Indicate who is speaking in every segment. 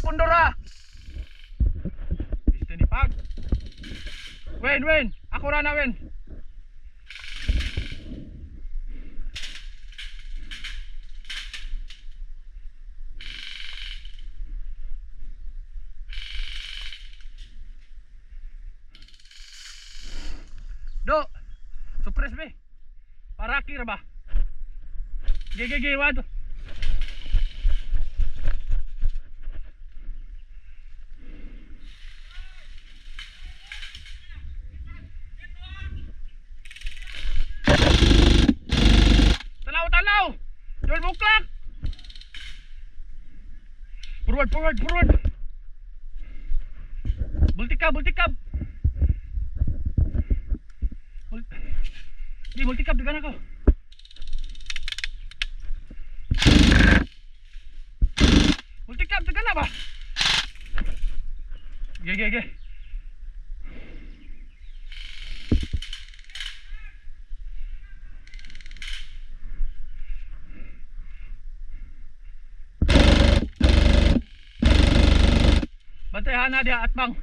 Speaker 1: pundora. Gusto ni Pag. Wen, ako ra na Wen. Do, suppress be. Paraki ra ba? Gigi, wad. Tanaw. Jual buklak. Forward. Multikab. Di multikab degan ako. Multikab degan na ba? Ge. Bantay hana dia atbang.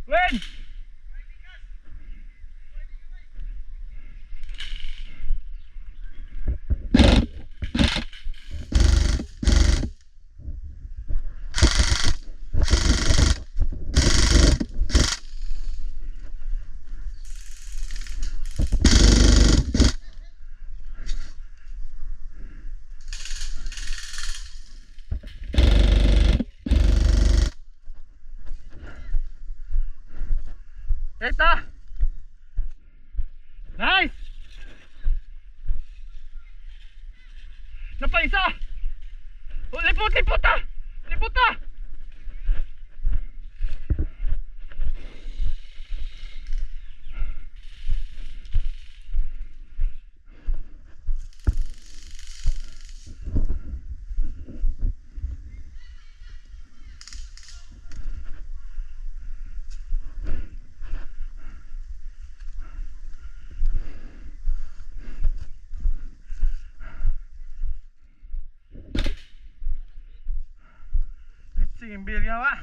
Speaker 1: Wen! Eta! Nice! Napaisa! Oh, lipot ah! Simbil ya, Pak.